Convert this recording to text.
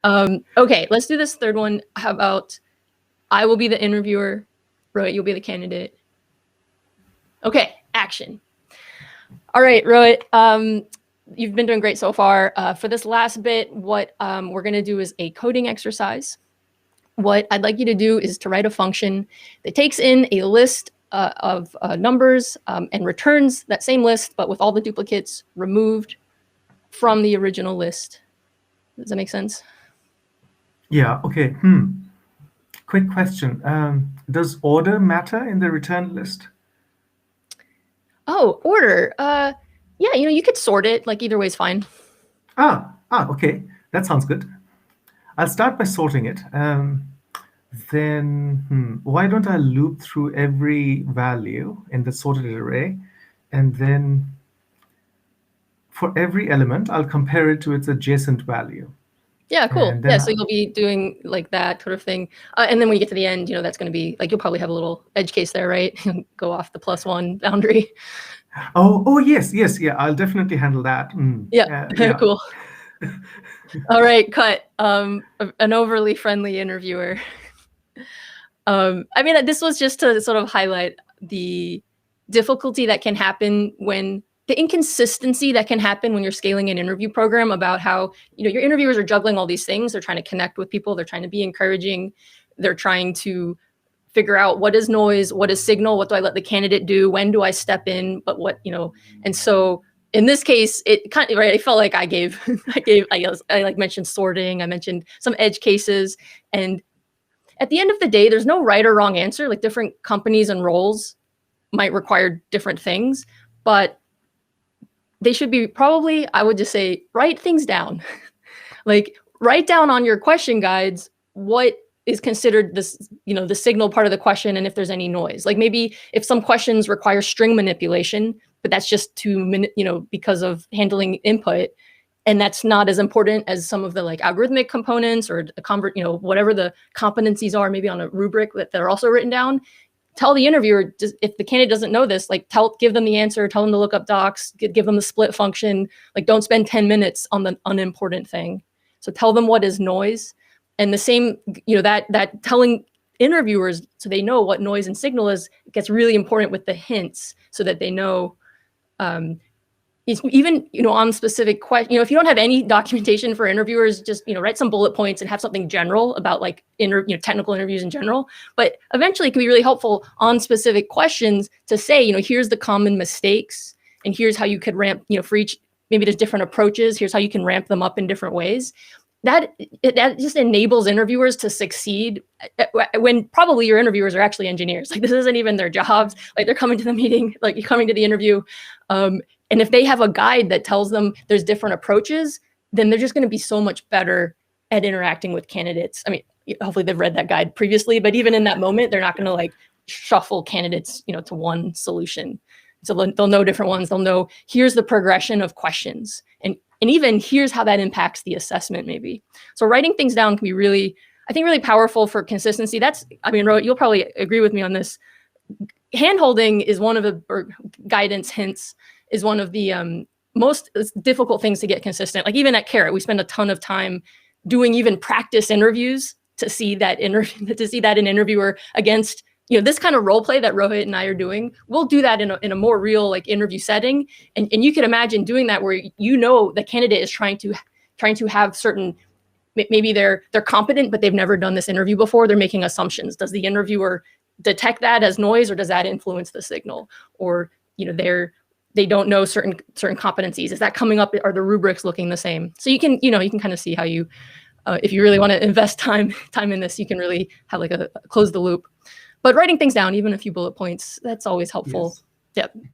Okay, let's do this third one. How about I will be the interviewer, Rohit, you'll be the candidate. Okay, action. All right, Rohit, you've been doing great so far. For this last bit, what we're going to do is a coding exercise. What I'd like you to do is to write a function that takes in a list of numbers and returns that same list, but with all the duplicates removed from the original list. Does that make sense? Yeah, okay. Quick question. Does order matter in the return list? Oh, order. Yeah, you could sort it. Like either way is fine. Okay. That sounds good. I'll start by sorting it. Then why don't I loop through every value in the sorted array, and then for every element, I'll compare it to its adjacent value. Yeah, cool. And Yeah, then so you'll be doing like that sort of thing. And then when you get to the end, that's going to be like, you'll probably have a little edge case there, right? Go off the +1 boundary. Oh yes, yeah, I'll definitely handle that. Yeah, Yeah. cool. All right, cut. An overly friendly interviewer. I mean, this was just to sort of highlight the difficulty that can happen when the inconsistency that can happen when you're scaling an interview program about how, your interviewers are juggling all these things. They're trying to connect with people. They're trying to be encouraging. They're trying to figure out what is noise, what is signal, what do I let the candidate do, when do I step in, but what, and so in this case, it kind of, right, I felt like I mentioned sorting, I mentioned some edge cases, and at the end of the day, there's no right or wrong answer. Like different companies and roles might require different things, but they should be probably, I would just say, write things down. Like write down on your question guides what is considered this, the signal part of the question, and if there's any noise. Like maybe if some questions require string manipulation, but that's just because of handling input, and that's not as important as some of the like algorithmic components or whatever the competencies are, maybe on a rubric that are also written down. Tell the interviewer, if the candidate doesn't know this, like give them the answer, tell them to look up docs, give them the split function. Like don't spend 10 minutes on the unimportant thing. So tell them what is noise. And the same, that telling interviewers so they know what noise and signal is, gets really important with the hints so that they know, even, on specific question, if you don't have any documentation for interviewers, just, write some bullet points and have something general about like technical interviews in general. But eventually it can be really helpful on specific questions to say, here's the common mistakes and here's how you could ramp, for each, maybe there's different approaches. Here's how you can ramp them up in different ways. That just enables interviewers to succeed when probably your interviewers are actually engineers. Like this isn't even their jobs. Like they're coming to the meeting, like you're coming to the interview. And if they have a guide that tells them there's different approaches, then they're just going to be so much better at interacting with candidates. I mean, hopefully they've read that guide previously, but even in that moment, they're not going to like shuffle candidates, to one solution. So they'll know different ones. They'll know here's the progression of questions, and even here's how that impacts the assessment maybe. So writing things down can be really, I think, really powerful for consistency. Rohit, you'll probably agree with me on this. Handholding is one of the, or guidance hints is one of the most difficult things to get consistent. Like even at Karat, we spend a ton of time doing even practice interviews to see that an interviewer against, this kind of role play that Rohit and I are doing. We'll do that in a more real like interview setting. And you can imagine doing that where the candidate is trying to have certain, maybe they're competent, but they've never done this interview before. They're making assumptions. Does the interviewer detect that as noise, or does that influence the signal? Or, they don't know certain competencies. Is that coming up? Are the rubrics looking the same? So you can kind of see how you, if you really want to invest time in this, you can really have like a close the loop. But writing things down, even a few bullet points, that's always helpful. Yes. Yep.